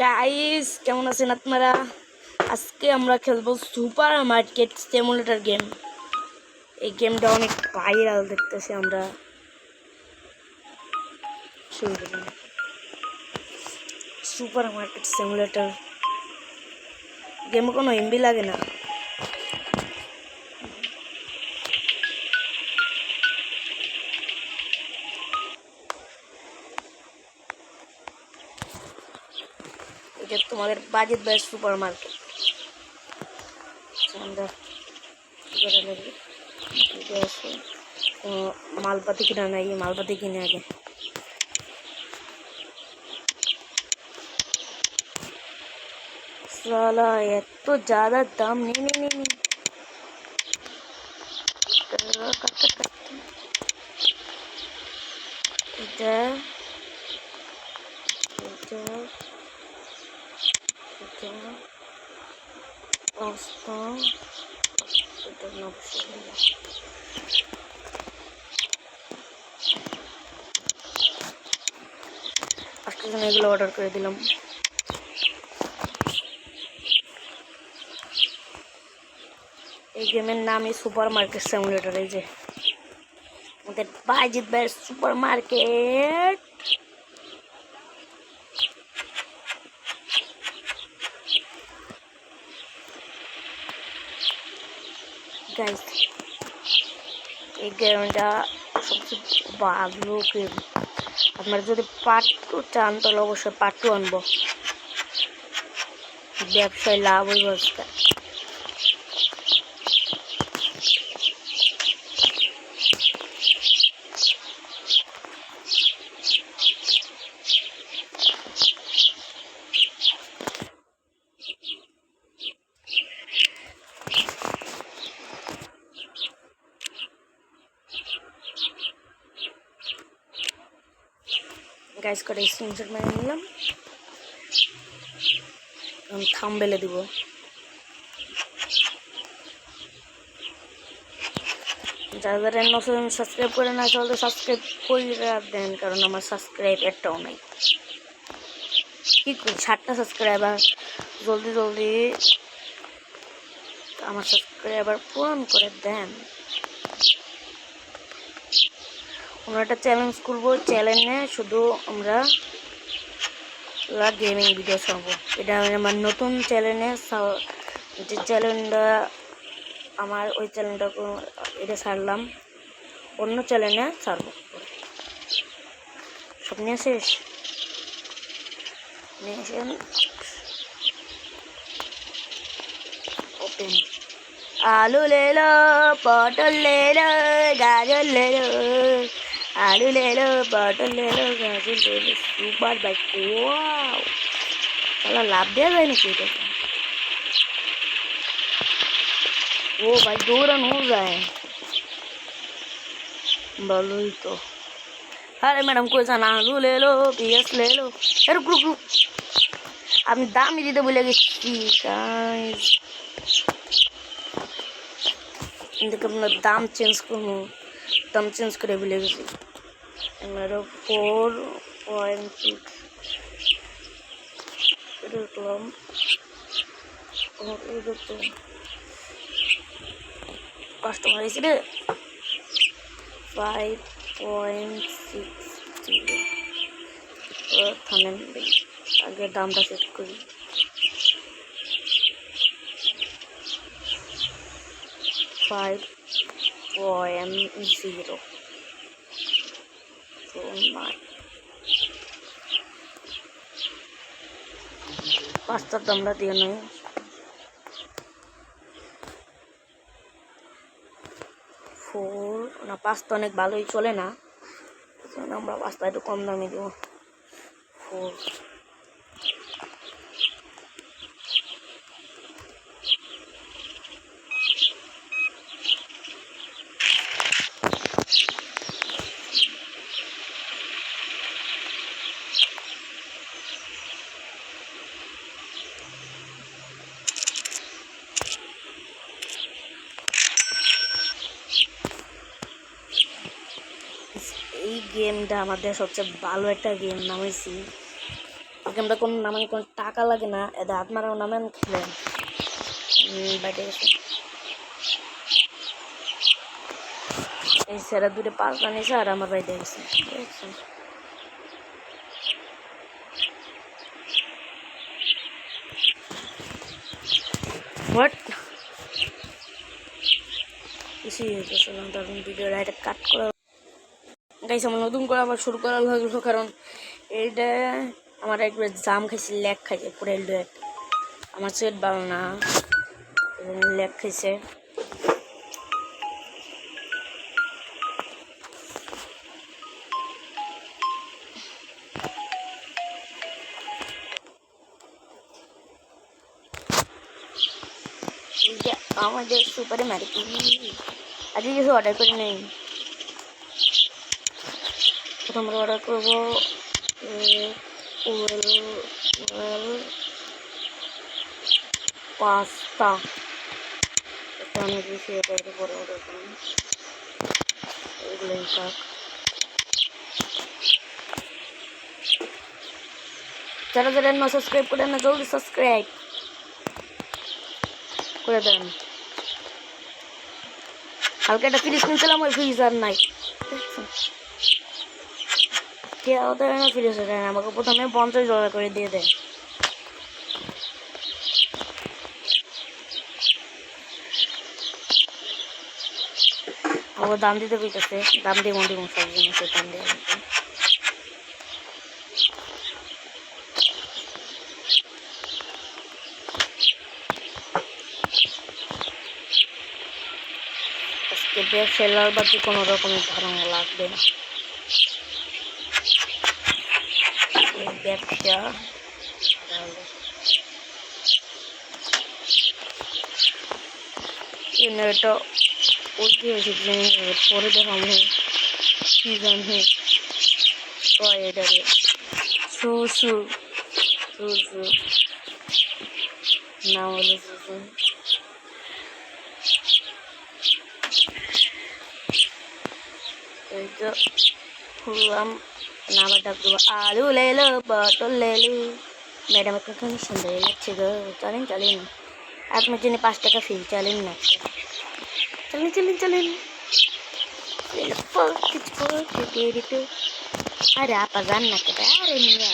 Guys কেমন আছেন আপনারা? আজকে আমরা খেলবো সুপার মার্কেট সিমুলেটর গেম। এই গেমটা অনেক ভাইরাল দেখতেছি আমরা। শুরু করলাম সুপার মার্কেট সিমুলেটর গেমে কোনো এমবি লাগে না। এটা তোমাদের বাজেট বাই সুপার মার্কেট। আমরা মালপাতি কিনা নাই, মালপাতি কিনে আগে। साला এত ज़्यादा दाम नहीं এটা পাস্তা এটা আজকে এগুলো অর্ডার করে দিলাম। এই গেমের নামই সুপার মার্কেট সিমুলেটর। এই যে আমাদের বাজিত ভাই সুপার মার্কেট। গাইস এই গেমটা সবচেয়ে ভালো গেম। আপনারা যদি পার্ট 2 চান তাহলে অবশ্যই পার্ট 2 আনবো। ব্যবসায় লাভ হইব আজকে। গাইস করে স্ক্রিনশট মেরে নিলাম, থাম্বনেলে দিব। যারা যারা নতুন সাবস্ক্রাইব করে না চলতে সাবস্ক্রাইব করে দেন, কারণ আমার সাবস্ক্রাইব একটাও নাই। কি করি 60টা সাবস্ক্রাইবার, জলদি জলদি আমার সাবস্ক্রাইবার পূরণ করে দেন। আমরা একটা চ্যালেঞ্জ করবো, চ্যালেঞ্জে শুধু আমরা গেমিং ভিডিও ছাড়বো। এটা আমার নতুন চ্যানেলে যে চ্যানেলটা আমার ওই চ্যানেলটা এটা ছাড়লাম, অন্য চ্যানেলে ছাড়বো। সব নিয়ে শেষ ওপেন। आलू ले लो, पटल ले लो, गाजर ले लो, आलू ले लो, पटल ले लो, गाजर ले लो। सुपर बाइक, वाओ साला लाभ दिया जाए ना कि वो भाई 2 रन हो जाए बोलो ही तो। अरे मैडम कोई सा आलू ले लो, पियाज ले लो। रुक रुक रुक, আপনি দামই দিতে বলে গেছি গাইস। দেখে আপনার দাম চেঞ্জ করবো, দাম চেঞ্জ করে বলে গেছি। আমরা 4.6 দেখলাম। কাস্টমার এসে রে 5.60 থামেন, আগে দামটা সেট করি। 5.0 পাঁচটার দামটা দিয়ে নয় 4 না, পাঁচটা অনেক ভালোই চলে না, আমরা পাঁচটা একটু কম দামে দেবো 4। এই গেমটা আমাদের সবচেয়ে ভালো একটা গেম নামাইছি। গেমটা কোনো নামানি কোনো টাকা লাগে না, এদের হাত মারাও নামেন খেলেন। বাইরে গেছে এই সেরা দূরে 5 রান এসে আর আমার বাইরে গেছে। হোয়াট কিছুই হইতেছে না, তখন ভিডিওটা এটা কাট করা গাইছে। আমার নতুন করে আবার শুরু করা লাগলো, কারণ এইটা আমার একবার জাম খাইছে, ল্যাগ খাইছে পুরো ল্যাগ। আমার সেট ভালো না, ল্যাগ খাইছে। আমাদের সুপারে মারি আজকে কিছু অর্ডার করে নেই। প্রথম অর্ডার করবো পাস্তা, আমি বেশি এটা পরে অর্ডার করি এগুলোই থাক। যারা যারা না সাবস্ক্রাইব করেন না, জলদি সাবস্ক্রাইব করে দেন। কালকে একটা ফ্রিজ কিনছিলাম, ওই ফ্রিজ আর নাই। ফ্রিজ আমাকে প্রথমে $50 করে দিয়ে দেয়। আমাকে দাম দিতে পেতেছে, দাম দিয়ে মন্দির সব জিনিসের দাম দিয়ে সেলার বাকি কোনো রকমের ধারণা লাগবে না। ব্যবসা এটা উল্টি হয়েছে, পরে দেখাম কি জানি এটাকে সুসু সুসু না বলে সুসু। এই তো খুললাম, নামে ডাক দেবো আলু লেলো পটল লেলু। ম্যাডাম একটু সুন্দর লাগছে গো, চলেন চলেন আপনার জন্য 5 টাকা ফি, চলেন না চলেন চলেন চলেন। আরে আপা যান না কেটে, আরে মিয়া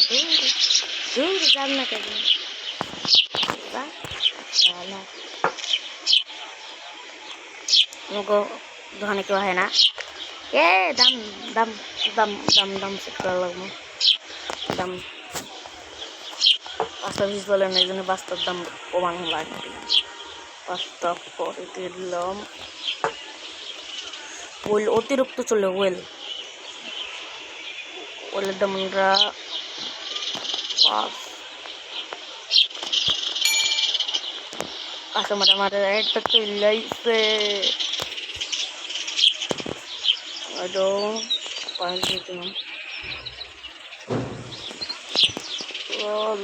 দূর যান না কেটে দোকানে কেউ হয় না। এ দাম দাম দাম দাম দাম সেট করা লাগবো, দাম 5টা পিস বলেন, এই জন্য 5টার দাম কমানো লাগবে। 5টা পরে দিলাম ওয়েল, অতিরিক্ত চলে ওয়েলের দাম আমরা 5। কাস্টমার আমার একটা চলাইছে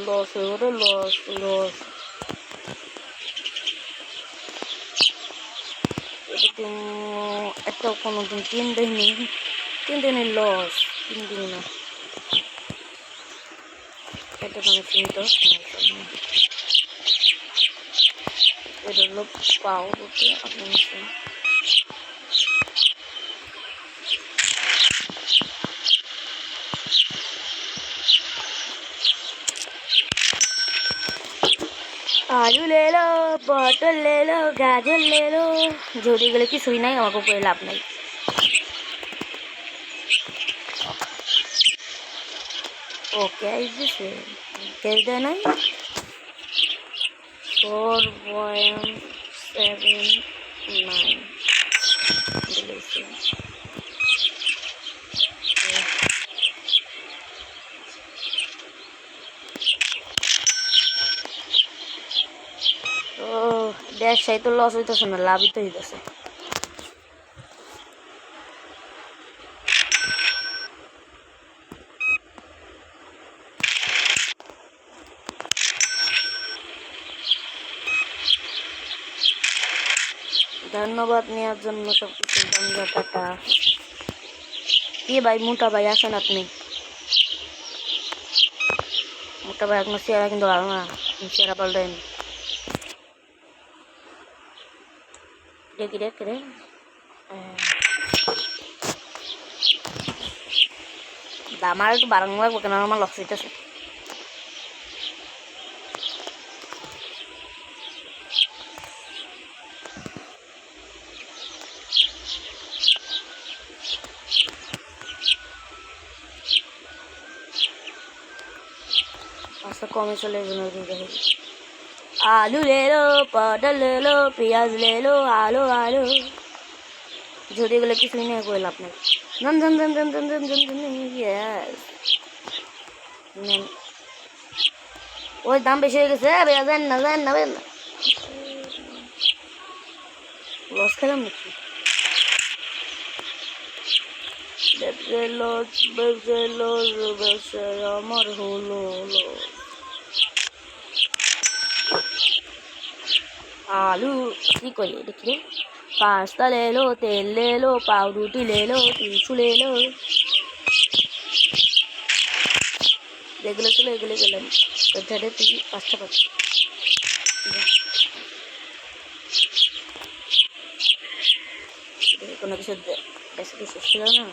লস এবারে লস লস। একটা কোনো দিন 3 দিনের লস, 3 দিন না এটা মানে চিন্তা এটা হলো পাও বলতে আপনার आलू ले लो पटल ले लो गाजर ले लो, झोड़ी गले की सुई नहीं हमको कोई लाभ नहीं। ओके इसे कह देना 4.79 ব্যবসায় তো লস হইতেছে না, লাভই তো হইতেছে। ধন্যবাদ নেওয়ার জন্য সবকিছু বন্ধ টাটা। কি ভাই মোটা ভাই আসেন আপনি, তবে এখন চেহারা কিন্তু ভালো না, চেহারা পাল্টাই দেখি রে দাম আর একটু বাড়ানো লাগবে, কেন আমার লক্ষ্য হইতেছে। আচ্ছা কমে চলে যাবে। आलू ले लो, पटल ले लो, प्याज ले लो, आलू आलू যদি এগুলো কিছুই নেই কইল আপনি নন নন নন নন নন নন নন ইয়েস ওই দাম বেশি হয়ে গেছে বেজান না লস খেলাম নাকি বেজে আমার হলো आलू की कोई देखिए पास्ता ले लो, तेल ले लो, पावरोटी ले लो, टिशू ले लो, এগুলো গেলাম ওইটাতে তুই 5টা পাচ্ছি। কোনো কিছু বেশি কিছু ছিল না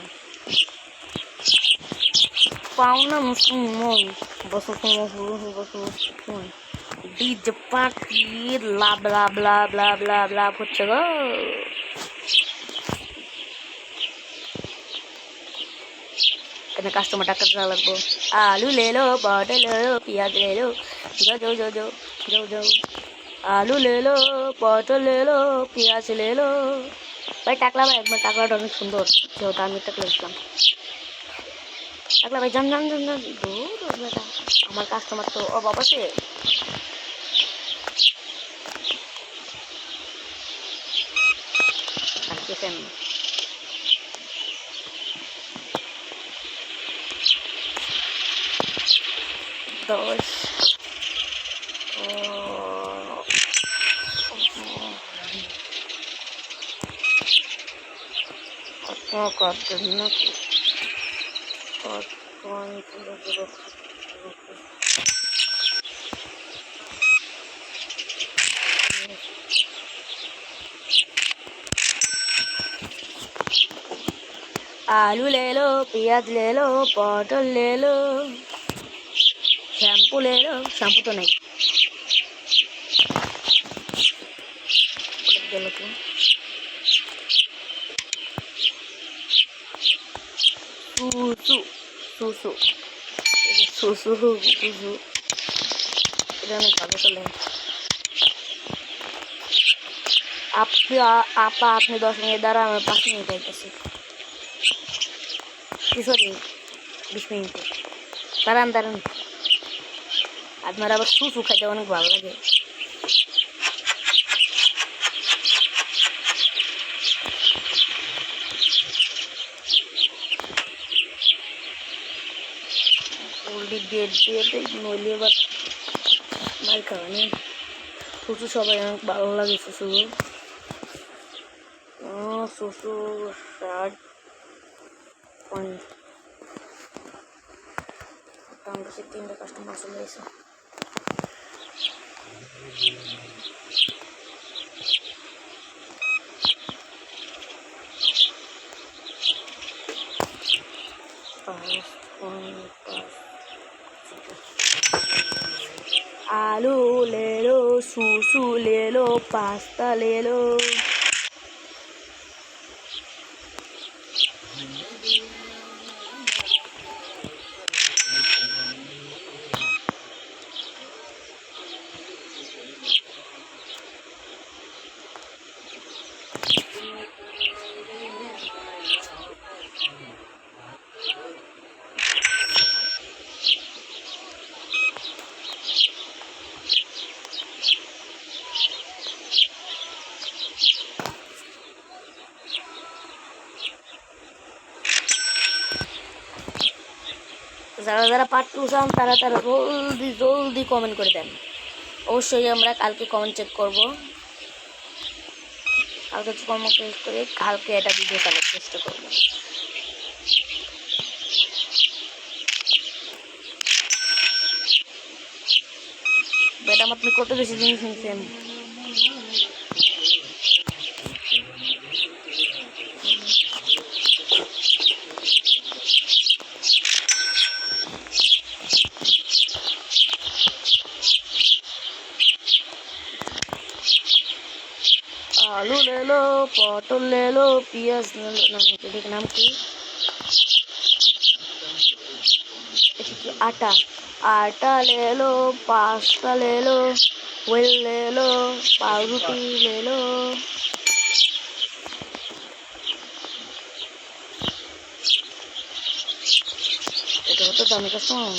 পাও না মুসলমান বসো ডিজে পার্টি লাভ হচ্ছে গো। এখানে কাস্টমার টাকা দেওয়া লাগবো। आलू ले लो, पटल ले लो, प्याज ले लो, जाओ आलू ले लो, पटल ले लो, प्याज ले लो। ভাই টাকলা ভাই একবার টাকলাটা অনেক সুন্দর, যেহেতু আমি টাকলা দিলাম। টাকলা ভাই জান বেটা আমার কাস্টমার তো অভাব আছে। দশ आलू ले लो, प्याज ले लो, पटल ले लो, शैम्पू ले लो, शैम्पू तो नहीं আপনি 10 মিনিট দ্বারা আমি 5 মিনিট যাইতেছি সরি 20 মিনিট দাঁড়ান আপনার আবার সুসু খাইতে অনেক ভালো লাগে। নইলে এবার মার খাওয়ানি সুসু সবাই অনেক ভালো লাগে সুসু সুসু 3টা কাস্টমার চলে এসে आलू ले लो, सूसू ले लो, पास्ता ले लो। যারা যারা পার্ট 2 চান তারা জলদি কমেন্ট করে দেন। অবশ্যই আমরা কালকে কমেন্ট চেক করব, কালকে কমেন্ট চেক করে কালকে এটা ভিডিও চালানোর চেষ্টা করব। ম্যাডাম আপনি কত বেশি জিনিস শুনছেন? आलू ले लो, पटल ले लो, पियाज ले लो, नाम की आटा आटा ले लो, पास्ता ले लो, व्हील ले लो, पावरुटी ले लो। এটা তো দামি কাস্টমার।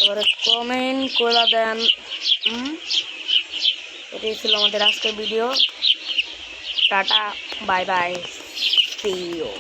এবারে কমেন্ট করে দেন। এটাই ছিল আমাদের আজকের video. Tata, bye bye, see you.